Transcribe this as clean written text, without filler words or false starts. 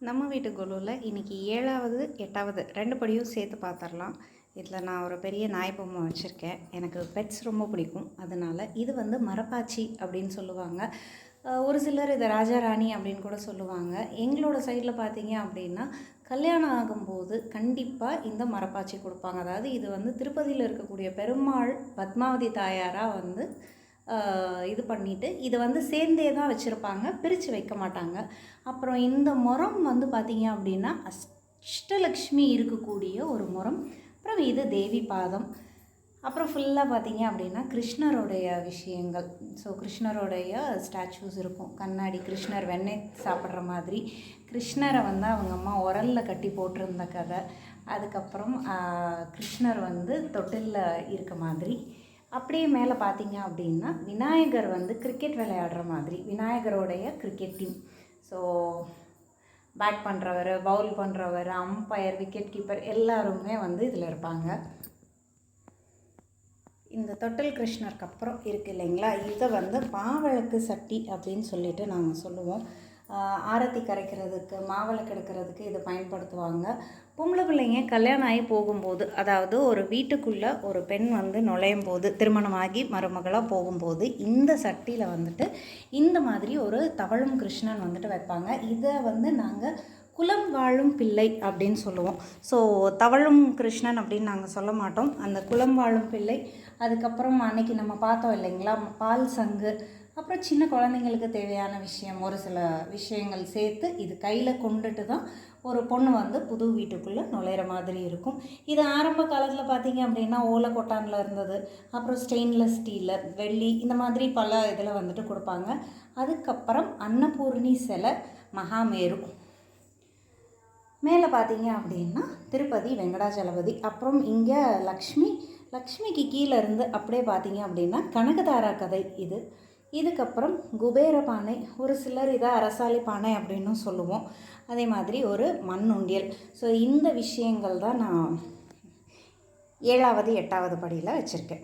நம்ம வீட்டு குழுவில் இன்றைக்கி 7வது 8வது 2 படியும் சேர்த்து பார்த்துடலாம். இதில் நான் ஒரு பெரிய நாய் பொம்மை வச்சுருக்கேன். எனக்கு பெட்ஸ் ரொம்ப பிடிக்கும். அதனால் இது வந்து மரப்பாச்சி அப்படின்னு சொல்லுவாங்க. ஒரு சிலர் இதை ராஜாராணி அப்படின்னு கூட சொல்லுவாங்க. எங்களோட சைடில் பார்த்தீங்க அப்படின்னா கல்யாணம் ஆகும்போது கண்டிப்பாக இந்த மரப்பாச்சி கொடுப்பாங்க. அதாவது இது வந்து திருப்பதியில் இருக்கக்கூடிய பெருமாள் பத்மாவதி தாயாராக வந்து இது பண்ணிவிட்டு இதை வந்து சேர்ந்தே தான் வச்சுருப்பாங்க, பிரித்து வைக்க மாட்டாங்க. அப்புறம் இந்த முறம் வந்து பார்த்திங்க அப்படின்னா அஷ்டலக்ஷ்மி இருக்கக்கூடிய ஒரு முறம். அப்புறம் இது தேவி பாதம். அப்புறம் ஃபுல்லாக பார்த்திங்க அப்படின்னா கிருஷ்ணருடைய விஷயங்கள். ஸோ கிருஷ்ணருடைய ஸ்டாச்சூஸ் இருக்கும். கண்ணாடி கிருஷ்ணர் வெண்ணெய் சாப்பிட்ற மாதிரி, கிருஷ்ணரை வந்து அவங்க அம்மா உரலில் கட்டி போட்டிருந்த கதை. அதுக்கப்புறம் கிருஷ்ணர் வந்து தொட்டிலில் இருக்க மாதிரி. அப்படியே மேலே பார்த்தீங்க அப்படின்னா விநாயகர் வந்து கிரிக்கெட் விளையாடுற மாதிரி, விநாயகரோடைய கிரிக்கெட் டீம். ஸோ பேட் பண்ணுறவர், பவுல் பண்ணுறவர், அம்பயர், விக்கெட் கீப்பர் எல்லாருமே வந்து இதில் இருப்பாங்க. இந்த தொட்டில் கிருஷ்ணருக்கு அப்புறம் இருக்குது இல்லைங்களா, இதை வந்து மாவிளக்கு சட்டி அப்படின்னு சொல்லிட்டு நாங்கள் சொல்லுவோம். ஆரத்தி கரைக்கிறதுக்கு, மாவிளக்கு எடுக்கிறதுக்கு இதை பயன்படுத்துவாங்க. பொம்பளை பிள்ளைங்க கல்யாணம் ஆகி போகும்போது, அதாவது ஒரு வீட்டுக்குள்ளே ஒரு பெண் வந்து நுழையும் போது, திருமணமாகி மருமகளாக போகும்போது இந்த சட்டியில் வந்துட்டு இந்த மாதிரி ஒரு தவழும் கிருஷ்ணன் வந்துட்டு வைப்பாங்க. இதை வந்து நாங்கள் குலம் வாழும் பிள்ளை அப்படின்னு சொல்லுவோம். ஸோ தவழும் கிருஷ்ணன் அப்படின்னு நாங்கள் சொல்ல மாட்டோம், அந்த குலம் வாழும் பிள்ளை. அதுக்கப்புறம் அன்னைக்கு நம்ம பார்த்தோம் இல்லைங்களா, பால் சங்கு, அப்புறம் சின்ன குழந்தைங்களுக்கு தேவையான விஷயம், ஒரு சில விஷயங்கள் சேர்த்து இது கையில் கொண்டுட்டு தான் ஒரு பொண்ணு வந்து புது வீட்டுக்குள்ளே நுழையிற மாதிரி இருக்கும். இது ஆரம்ப காலத்தில் பார்த்திங்க அப்படின்னா ஓலை கொட்டானில் இருந்தது. அப்புறம் ஸ்டெயின்லெஸ் ஸ்டீலு, வெள்ளி, இந்த மாதிரி பல இதில் வந்துட்டு கொடுப்பாங்க. அதுக்கப்புறம் அன்னபூர்ணி சிலை, மகாமேரு. மேலே பார்த்தீங்க அப்படின்னா திருப்பதி வெங்கடாச்சலபதி. அப்புறம் இங்கே லக்ஷ்மிக்கு கீழே இருந்து அப்படியே பார்த்தீங்க அப்படின்னா கனகதாரா கதை இது. இதுக்கப்புறம் குபேர பானை, ஒரு சிலர் இதை அரசாளி பானை அப்படின்னு சொல்லுவோம். அதே மாதிரி ஒரு மண்ணுண்டியல். ஸோ இந்த விஷயங்கள் தான் நான் 7வது 8வது படியில் வச்சுருக்கேன்.